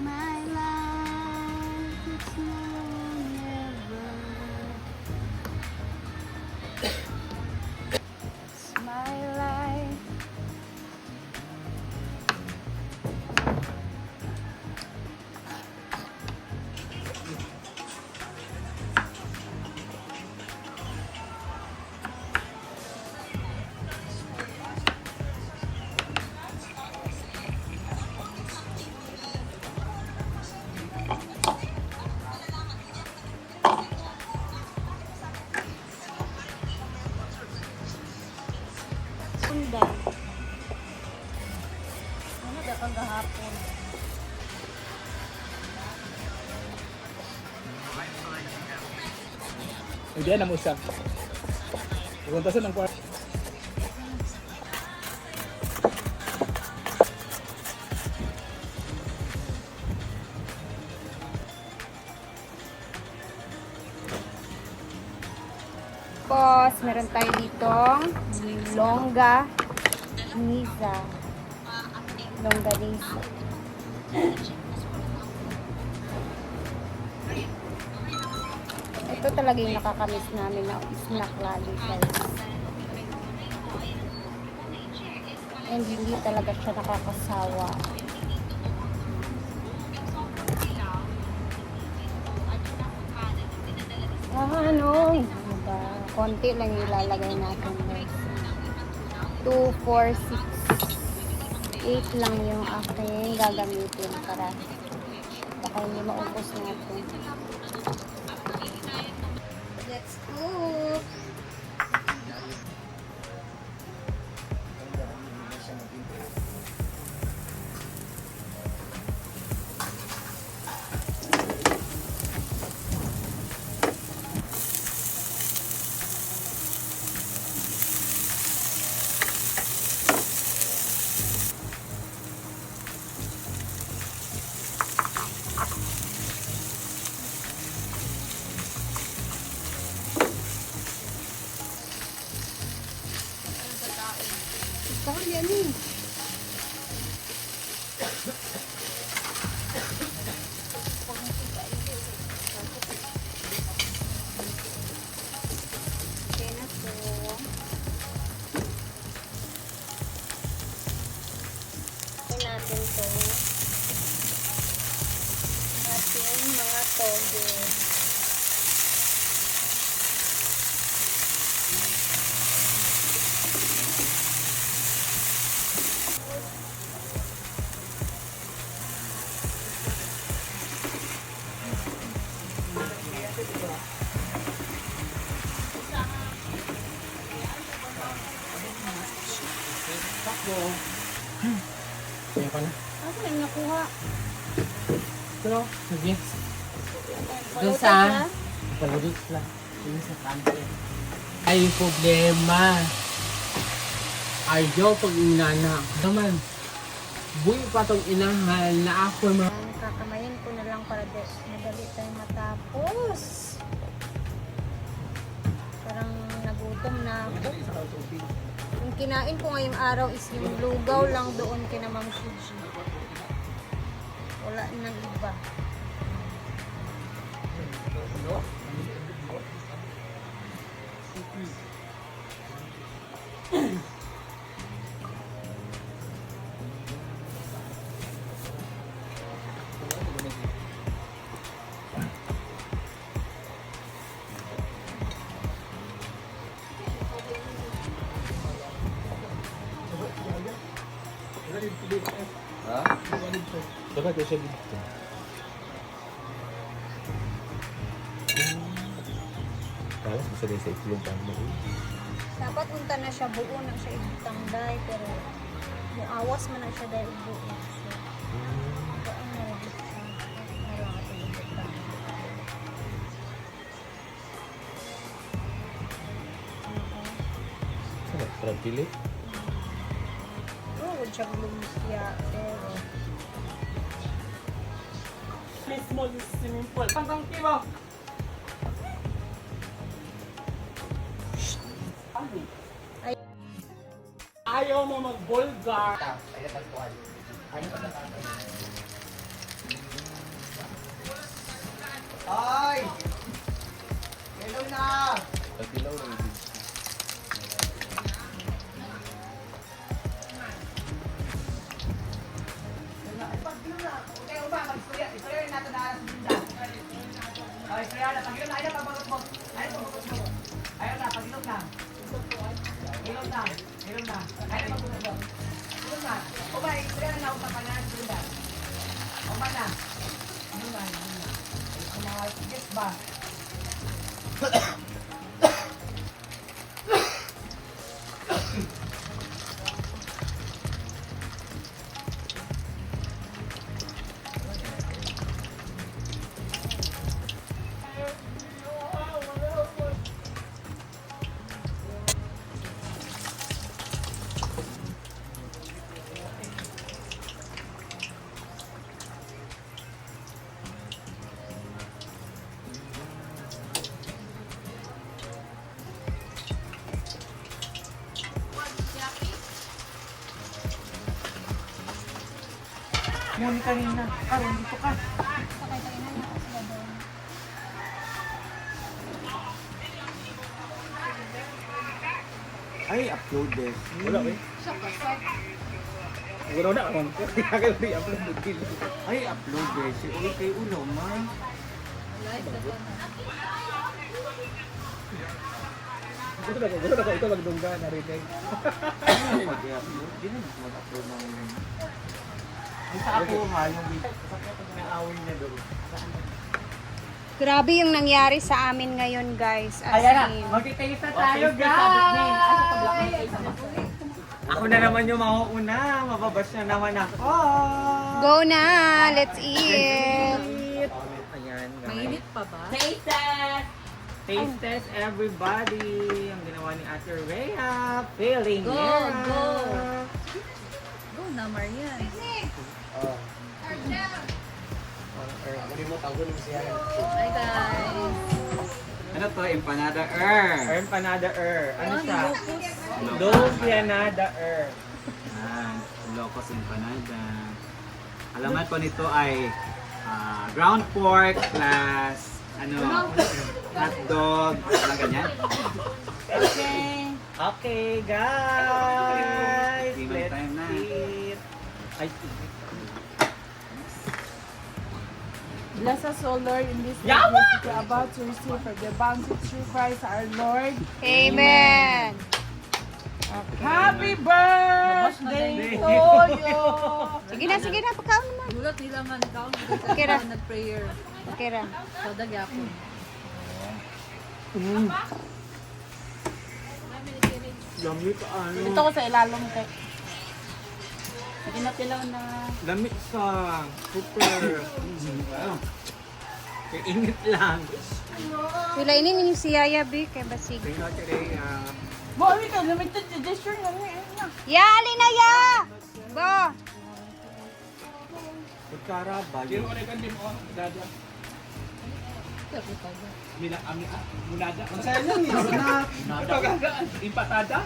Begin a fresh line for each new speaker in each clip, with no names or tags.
my life, it's now or never. It's my life. Undan. Ano ba kang gahapon?
Hindi na mo usap. Pupuntasan ng kwarto.
Tapos, meron tayo ditong longga nisa. Longga nisa. Ito talaga yung nakakamiss namin na snack lagi guys. And hindi talaga siya nakakasawa. Ano ba? Konti lang yung ilalagay natin guys. 2, 4, 6, 8 lang yung aking gagamitin para baka hindi maubos natin. Let's cook! Saan yan eh? Okay na po. Okay natin to. Natin mga toge.
Kaya ka na.
Ako yung nakuha.
Pero, sige.
Doon sa?
Paludot lang. Yung sa kanto. Ay, problema. Ayaw pag inanak. Naman, buhay pa itong inahan na ako mga...
Kakamayin ko na lang para madali tayong matapos. Parang nagutom na ako. Yung kinain ko ngayong araw is yung lugaw lang doon kina Ma'am Fuji. Wala nang iba.
Ha? Dapat ko siya dito. Tapos bisa din sa itlog mo.
Dapat punta na siya buo na siya itangday pero muawas man na siya dahil buo. So, ito ang nalagit siya. Nalagit siya.
Sarap, sarap pili.
Oo, huwag siyang lumpia pero
Mismo swimming pool. Panggang kibo! Ayaw mo mag-bulgar. Ayaw mo
Ay! Hello na!
Pagkilaw lang yung
Pag-hello na! Okay, uba, mag-istorya. Istorya rin natin na alas minda. Ay, istorya na. Pag-hello na. Ayaw, pag-bagot mo. Ayaw, pag-bagot mo. Ayaw na, pag-hello na. Hello na. Hello na. Ayaw, pag-bagot mo. Hello na. Uba, istorya na naunta pa na alas minda. Uba na. Hello na, hello na. Ang mga guest ba? Muni kanina. Karon dito ka.
Sakay tayo na ako sila doon.
Ay, upload this.
wala ba? Wala na ako. Kaya kayo i-upload mo din.
Ay, upload this. Uy, kay ulo, man.
Gusto na ko ito magdungga narinig.
Ano mag-upload? Di na mag-upload ng... Ay, sa ako ha, yung video. Sakit pag naawin niya doon.
Grabe yung nangyari sa amin ngayon, guys. As
Ayan na,
in.
magkikita tayo, guys! Ako na naman yung mauuna. Mababash na naman ako.
Go na! Let's eat!
Ayan, guys.
Mainit pa ba?
Taste test! Taste test, everybody! Ang ginawa ni Ate Rhea. Feeling
Go,
yeah.
go. Go na, Marian. Hi, guys.
Ano to? Empanada Empanada Ano siya?
Locos.
Lupianada
Locos Empanada. Alamat po nito ay ground pork plus hotdog, parang ganyan.
Okay.
Okay, guys!
Tea
Let's
time na.
eat! Ay,
Bless us, O Lord, in this day
Yawa!
which we are about to receive from the bounty through Christ our Lord.
Amen!
Happy birthday to you!
Sige na, pagkaon naman.
Gulat nila man ikaw.
Okay ra.
Nag-prayer.
Okay ra.
So, dagyapon.
lami ka ano?
Dito ko sa ilalong kay.
Lami sa super. Kaya init lang.
Wala ini yung si Yaya, B. Kay Basig.
Kaya Ate Rhea.
Bo, ito, limited edition na niya.
Ya, alin na ya! Bo!
Kutsara ba?
Pero ano kan din mo? Dada. Mila ami munada. Ang saya niya. Munada. Impatada.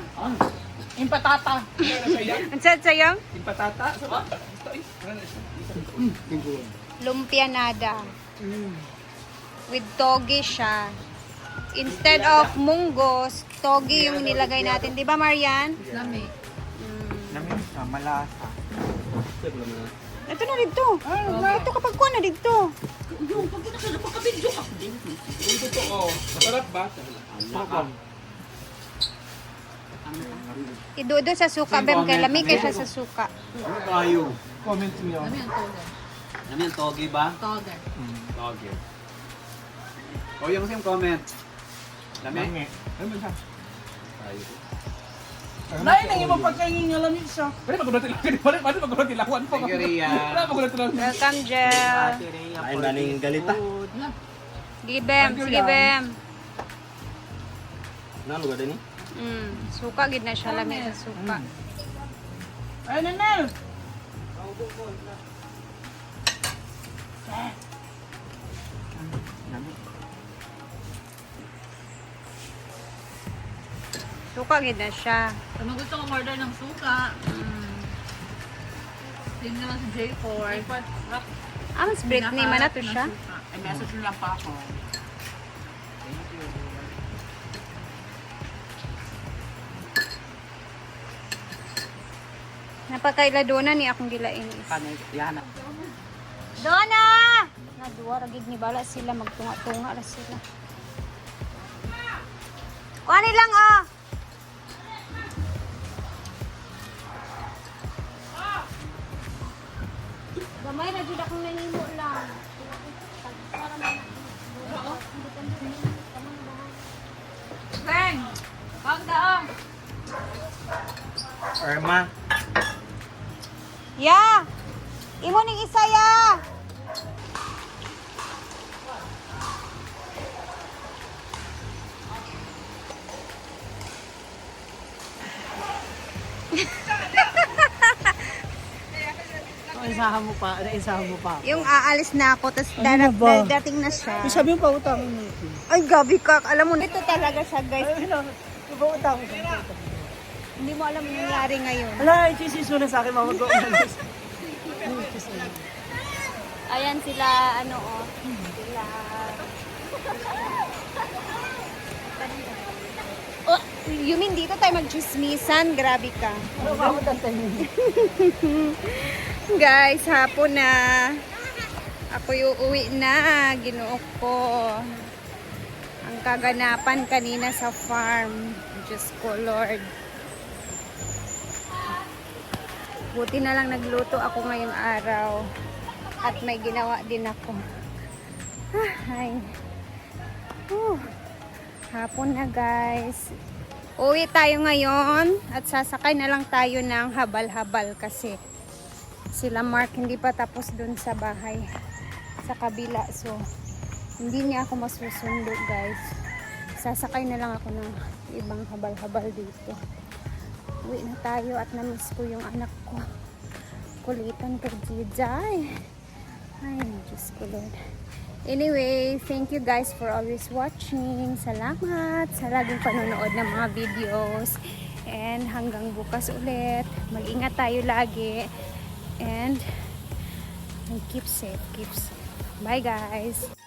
Impatata.
Ano sa yan?
Ang sad sayang?
Impatata. Sa ba? Gusto eh.
Lumpianada. With toge siya. Instead of munggos, toge yung nilagay natin. Di ba, Marian?
Lami.
Lami sa malasa.
Ito na dito. Ito kapag kuha na dito.
Totoo. Masarap ba?
Idudo sa suka, Bem. Kay lami kay siya sa suka.
Ano tayo?
Comment niyo.
Lami ang toga.
Ano yan, togi ba?
Toga.
Togi. O yung same comment. Lami?
Ano man siya?
Tayo.
Dahil nang ibang pagkain niya lamig siya.
Pwede magulat lang. Pwede magulat ilawan pa.
Thank you, Rhea.
Wala magulat lang.
Welcome, Jel.
Ate Rhea for the
galita.
food.
Sige, Bem. Sige, Bem.
Nalo ba din?
Suka, gid na siya lami sa suka.
Ay, nanal!
Suka, gid na siya.
Kung gusto kong order ng suka, Tingnan naman si J4.
Mas break ni man na to siya.
Ay, message lang pa ako.
Napakaila Dona ni akong gilain is.
Kanay, yan.
Dona! Naduwa, ragig ni bala sila. Magtunga-tunga ra sila. Kuhanin lang ah! Gamay na dyan akong nahimo lang.
Bang! Bang daang!
Irma,
Ya! Imo ning isa ya!
Isahan mo pa, isahan mo pa.
Yung aalis na ako, tapos dating na siya.
Sabi mo pa utang mo.
Ay, gabi ka. Alam mo, ito talaga siya, guys.
Diba utang mo?
Hindi mo alam yung nangyari ngayon.
Ala, i-cheese mo na sa akin, mama ko.
Ayan sila, ano oh. Sila... Oh, you mean dito tayo mag-chismisan? Grabe ka. Guys, hapon na. Ako yung uwi na. Ginuok ko. Ang kaganapan kanina sa farm. Diyos ko, Lord. Buti na lang nagluto ako ngayong araw. At may ginawa din ako. Ay. Hapon na, guys. Uwi tayo ngayon. At sasakay na lang tayo ng habal-habal kasi sila Mark hindi pa tapos dun sa bahay. Sa kabila. So, hindi niya ako masusundo, guys. Sasakay na lang ako ng ibang habal-habal dito. Uwi na tayo at na-miss ko yung anak ko. Kulitan kay Jijay. Ay, Diyos ko, Lord. Anyway, thank you guys for always watching. Salamat sa laging panonood ng mga videos. And hanggang bukas ulit. Mag-ingat tayo lagi. And keep safe, keep safe. Bye guys!